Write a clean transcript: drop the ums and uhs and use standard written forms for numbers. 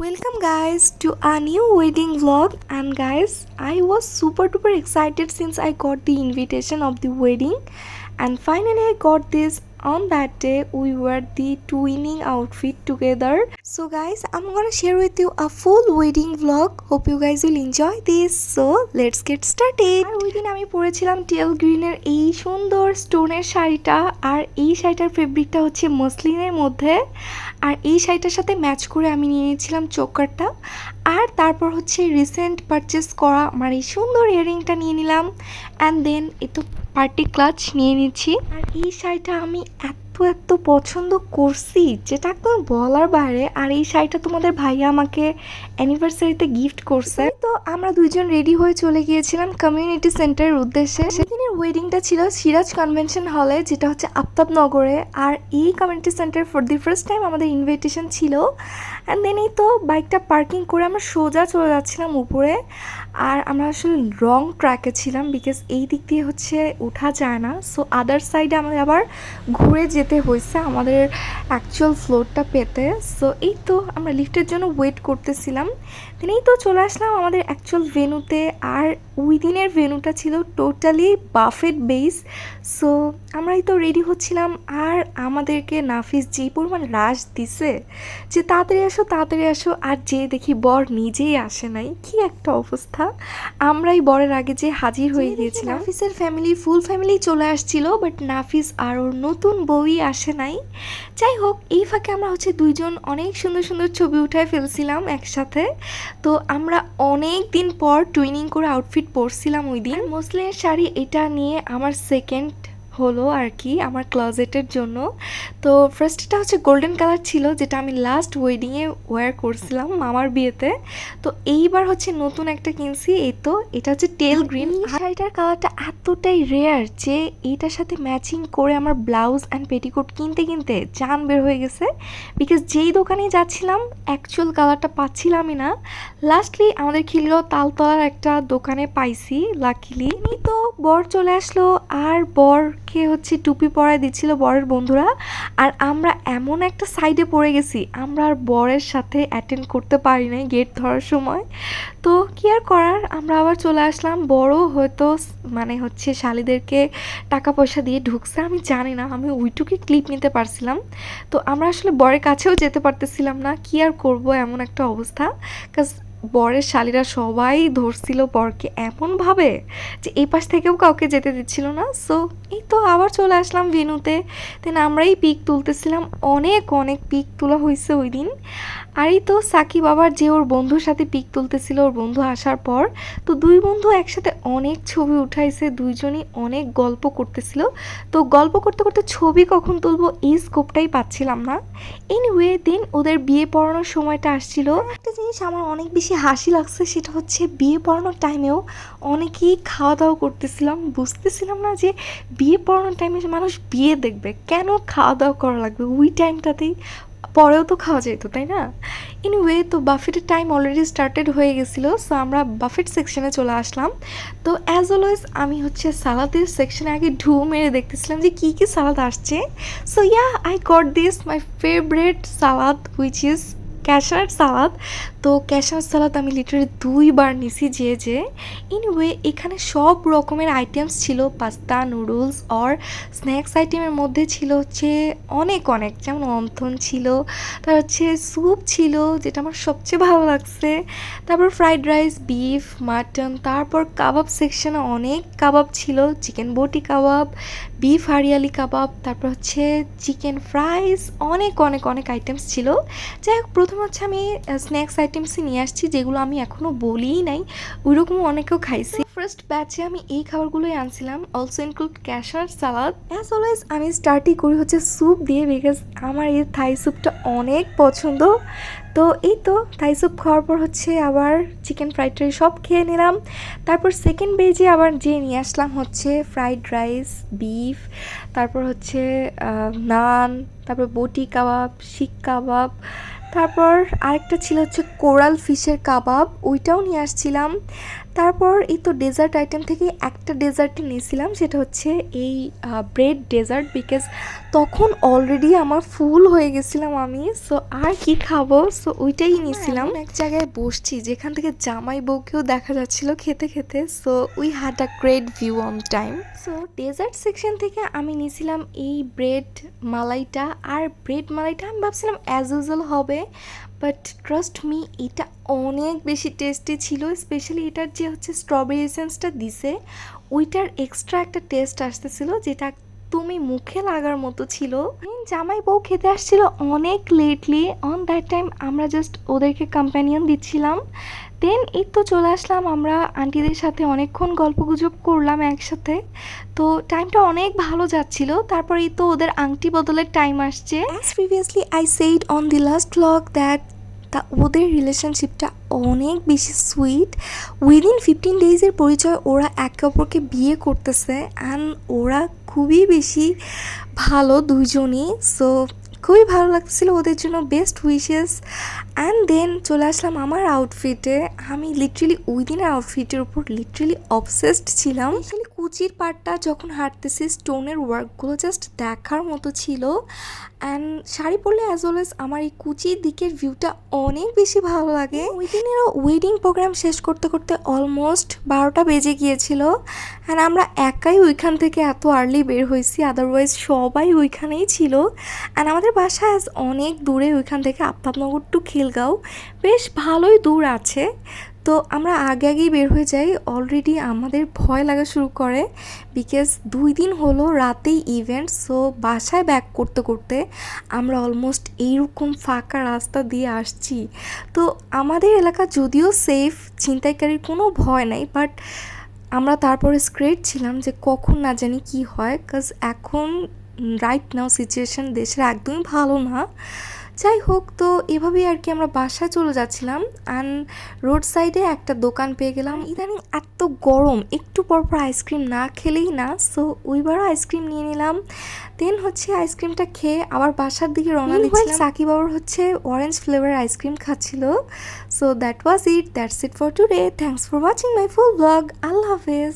Welcome guys to a new wedding vlog, and guys, I was super duper excited since I got the invitation of the wedding, and finally I got this. On that day we wore the twinning outfit together. So guys, I'm gonna share with you a full wedding vlog. Hope you guys will enjoy this. So let's get started. আর ওই দিন আমি পরেছিলাম টেল গ্রিনের এই সুন্দর স্টোনের শাড়িটা, আর এই শাড়িটার ফেব্রিকটা হচ্ছে মসলিনের মধ্যে, আর এই শাড়িটার সাথে ম্যাচ করে আমি নিয়ে নিয়েছিলাম চোকারটা, আর তারপর হচ্ছে রিসেন্ট পারচেস করা আমার এই সুন্দর ইয়াররিংটা নিয়ে নিলাম, অ্যান্ড দেন এই তো পার্টি ক্লাচ নিয়ে নিচ্ছি। আর এই শাড়িটা আমি এত পছন্দ করছি যেটা একদম বলার বাইরে। আর এই শাড়িটা তোমাদের ভাইয়া আমাকে অ্যানিভার্সারিতে গিফট করছে। তো আমরা দুইজন রেডি হয়ে চলে গিয়েছিলাম কমিউনিটি সেন্টারের উদ্দেশ্যে। সেদিনের ওয়েডিংটা ছিল সিরাজ কনভেনশন হলে, যেটা হচ্ছে আফতাবনগরে। আর এই community centre for the first time আমাদের ইনভিটেশন ছিল। অ্যান্ড দেন এই তো বাইকটা পার্কিং করে আমরা সোজা চলে যাচ্ছিলাম উপরে। আর আমরা আসলে রং ট্র্যাকে ছিলাম, বিকজ এই দিক দিয়ে হচ্ছে ওঠা যায় না। সো আদার সাইডে আমাদের আবার ঘুরে যেতে হয়েছে আমাদের অ্যাকচুয়াল ফ্লোরটা পেতে। সো এই তো আমরা লিফটের জন্য ওয়েট করতেছিলাম। দেন এই তো চলে আসলাম আমাদের অ্যাকচুয়াল ভেন্যুতে। আর ওই দিনের ভেন্যুটা ছিল টোটালি বাফেট বেস। সো আমরাই তো রেডি হচ্ছিলাম, আর আমাদেরকে নাফিস যেই পরিমাণ রাশ দিছে যে তাড়াতাড়ি আসো, আর যে দেখি বর নিজেই আসে নাই। কি একটা অবস্থা! আমরাই বরের আগে যে হাজির হয়ে গিয়েছিলাম। নাফিসের ফুল ফ্যামিলি চলে আসছিল, বাট নাফিস আর ওর নতুন বউই আসে নাই। যাই হোক, এই ফাঁকে আমরা হচ্ছে দুইজন অনেক সুন্দর সুন্দর ছবি উঠায় ফেলছিলাম একসাথে। তো আমরা অনেক দিন পর টুইনিং করে আউটফিট পরছিলাম ওই দিন। মসলিনের শাড়ি এটা নিয়ে আমার সেকেন্ড হলো আর কি আমার ক্লোজেটের জন্য। তো ফার্স্টটা হচ্ছে গোল্ডেন কালার ছিল, যেটা আমি লাস্ট ওয়েডিংয়ে ওয়্যার করছিলাম মামার বিয়েতে। তো এইবার হচ্ছে নতুন একটা কিনছি, এই তো এটা হচ্ছে টেল গ্রিন। শাড়িটার কালারটা এতটাই রেয়ার যে এইটার সাথে ম্যাচিং করে আমার ব্লাউজ অ্যান্ড পেটিকোট কিনতে জান বের হয়ে গেছে, বিকজ যেই দোকানে যাচ্ছিলাম অ্যাকচুয়াল কালারটা পাচ্ছিলামই না। লাস্টলি আমাদের খিলগাঁও তালতলার একটা দোকানে পাইছি লাকিলি। তো বর চলে আসলো, আর বরকে হচ্ছে টুপি পরায় দিচ্ছিল বরের বন্ধুরা। আর আমরা এমন একটা সাইডে পড়ে গেছি, আমরা আর বরের সাথে অ্যাটেন্ড করতে পারি নাই গেট ধরার সময়। তো কি আর করার, আমরা আবার চলে আসলাম। বড় হয়তো মানে হচ্ছে শালিদেরকে টাকা পয়সা দিয়ে ঢুকছে, আমি জানি না, আমি ওইটুকুই ক্লিপ নিতে পারছিলাম। তো আমরা আসলে বরের কাছেও যেতে পারতেছিলাম না, কি আর করব, এমন একটা অবস্থা। কাজ বরের শালিরা সবাই ধরছিল বরকে এমনভাবে যে এই পাশ থেকেও কাউকে যেতে দিচ্ছিল না। সো এই তো আবার চলে আসলাম ভেন্যুতে। দেন আমরাই পিক তুলতেছিলাম, অনেক পিক তোলা হয়েছে ওই দিন। আর এই তো সাকিব আবার যে ওর বন্ধুর সাথে পিক তুলতেছিল ওর বন্ধু আসার পর। তো দুই বন্ধু একসাথে অনেক ছবি উঠাইছে, দুইজনই অনেক গল্প করতেছিল। তো গল্প করতে করতে ছবি কখন তুলবো এই স্কোপটাই পাচ্ছিলাম না। এনিওয়ে দেন ওদের বিয়ে পড়ানোর সময়টা আসছিল। একটা জিনিস আমার অনেক বেশি হাসি লাগছে, সেটা হচ্ছে বিয়ে পড়ানোর টাইমেও অনেকেই খাওয়া দাওয়া করতেছিলাম। বুঝতেছিলাম না যে বিয়ে পড়ানোর টাইমে মানুষ বিয়ে দেখবে, কেন খাওয়া দাওয়া করা লাগবে ওই টাইমটাতেই? পরেও তো খাওয়া যেত, তাই না? এনিওয়ে তো বাফেটের টাইম অলরেডি স্টার্টেড হয়ে গেছিলো। সো আমরা বাফেট সেকশনে চলে আসলাম। তো অ্যাজ অলওয়েজ আমি হচ্ছে সালাদের সেকশনে আগে ঢু মেরে দেখতেছিলাম যে কী কী সালাদ আসছে। So yeah, I got this my favourite salad, which is cashew nut salad. তো ক্যাশনাট সালাদ আমি লিটারালি 2বার নিছি যে এনিওয়ে এখানে সব রকমের আইটেমস ছিল, পাস্তা, নুডলস অর স্ন্যাক্স আইটেমের মধ্যে ছিল হচ্ছে অনেক যেমন অন্থন ছিল, তার হচ্ছে স্যুপ ছিল যেটা আমার সবচেয়ে ভালো লাগছে, তারপর ফ্রাইড রাইস, বিফ, মাটন, তারপর কাবাব সেকশনে অনেক কাবাব ছিল, চিকেন বটি কাবাব, বিফ হারিয়ালি কাবাব, তারপর হচ্ছে চিকেন ফ্রাইস, অনেক আইটেমস ছিল। যাই হোক, প্রথম হচ্ছে আমি স্ন্যাক্স আইটেমসই নিয়ে আসছি যেগুলো আমি এখনও বলিই নাই, ওইরকমও অনেকেও খাইছি। ফার্স্ট ব্যাচে আমি এই খাবারগুলোই আনছিলাম, also include cashew nut salad. As always আমি স্টার্টই করি হচ্ছে স্যুপ দিয়ে, বিকজ আমার এই থাই স্যুপটা অনেক পছন্দ। তো এই তো থাই স্যুপ খাওয়ার পর হচ্ছে আবার চিকেন ফ্রাইড রাইস সব খেয়ে নিলাম। তারপর সেকেন্ড বেজে আবার যে নিয়ে আসলাম হচ্ছে ফ্রাইড রাইস, বিফ, তারপর হচ্ছে নান, তারপর বটি কাবাব, শিক কাবাব, তারপর আরেকটা ছিল হচ্ছে কোরাল ফিশের কাবাব, ওইটাও নিয়ে আসছিলাম। তারপর এই তো ডেজার্ট আইটেম থেকে একটা ডেজার্টই নিয়েছিলাম, সেটা হচ্ছে এই ব্রেড ডেজার্ট, বিকজ তখন অলরেডি আমার ফুল হয়ে গেছিলাম আমি, সো আর কি খাবো, সো ওইটাই নিয়েছিলাম। এক জায়গায় বসছি যেখান থেকে জামাই বউকেও দেখা যাচ্ছিল খেতে খেতে, so we had a great view on time. So dessert section থেকে আমি নিয়েছিলাম এই ব্রেড মালাইটা, আর ব্রেড মালাইটা আমি ভাবছিলাম অ্যাজ ইউজুয়াল হবে, বাট ট্রাস্ট মি এটা অনেক বেশি টেস্টি ছিল। স্পেশালি এটার যে হচ্ছে স্ট্রবেরি এসেন্সটা দিছে, ওইটার এক্সট্রা একটা টেস্ট আসতেছিল যেটা তুমি মুখে লাগার মতো ছিল। জামাই বউ খেতে আসছিল অনেক লেটলি, অন দ্যাট টাইম আমরা জাস্ট ওদেরকে কম্প্যানিয়ন দিচ্ছিলাম। দেন এই তো চলে আসলাম আমরা আন্টিদের সাথে, অনেকক্ষণ গল্পগুজব করলাম একসাথে, তো টাইমটা অনেক ভালো যাচ্ছিল। তারপর এই তো ওদের আংটি বদলের টাইম আসছে। As previously I said on the last blog that ওদের রিলেশনশিপটা অনেক বেশি সুইট। উইদিন 15 ডেজের পরিচয় ওরা একে অপরকে বিয়ে করতেছে, অ্যান্ড ওরা খুবই বেশি ভালো দুইজনই। সো খুবই ভালো লাগছিল ওদের জন্য, বেস্ট উইশেস। অ্যান্ড দেন চলে আসলাম আমার আউটফিটে। আমি লিটারেলি ওই দিনের আউটফিটের উপর লিটারেলি অবসেসড ছিলাম। আসলে কুচির পাটটা যখন হাঁটতেছি, স্টোনের ওয়ার্কগুলো জাস্ট দেখার মতো ছিল। অ্যান্ড শাড়ি পরলে অ্যাজ ওয়েল এজ আমার এই কুচির দিকের ভিউটা অনেক বেশি ভালো লাগে। ওই দিনেরও ওয়েডিং প্রোগ্রাম শেষ করতে করতে অলমোস্ট 12টা বেজে গিয়েছিল। অ্যান্ড আমরা একাই ওইখান থেকে এত আর্লি বের হয়েছি, আদারওয়াইজ সবাই ওইখানেই ছিল। অ্যান্ড আমাদের বাসা অনেক দূরে ওইখান থেকে, আফতাবনগর টু খিলগাঁও বেশ ভালোই দূর আছে। তো আমরা আগে আগেই বের হয়ে যাই। অলরেডি আমাদের ভয় লাগা শুরু করে, বিকজ 2 দিন হলো রাতেই ইভেন্ট। সো বাসায় ব্যাক করতে করতে আমরা অলমোস্ট এইরকম ফাঁকা রাস্তা দিয়ে আসছি। তো আমাদের এলাকা যদিও সেফ, ছিনতাইকারীর কোনো ভয় নাই, বাট আমরা তারপরে স্ক্রেড ছিলাম যে কখন না জানি কি হয়, কাজ এখন রাইট নাও সিচুয়েশান দেশের একদমই ভালো না। যাই হোক, তো এভাবেই আর কি আমরা বাসায় চলে যাচ্ছিলাম। অ্যান্ড রোড সাইডে একটা দোকান পেয়ে গেলাম। ইদানিং এত গরম, একটু পরপর আইসক্রিম না খেলেই না, সো ওইবারও আইসক্রিম নিয়ে নিলাম। দেন হচ্ছে আইসক্রিমটা খেয়ে আবার বাসার দিকে রওনা দিচ্ছিলাম। সাকিব বাবুর হচ্ছে অরেঞ্জ ফ্লেভার আইসক্রিম খাচ্ছিল। So that's it for today. Thanks for watching my full vlog. আল্লাহ হাফেজ।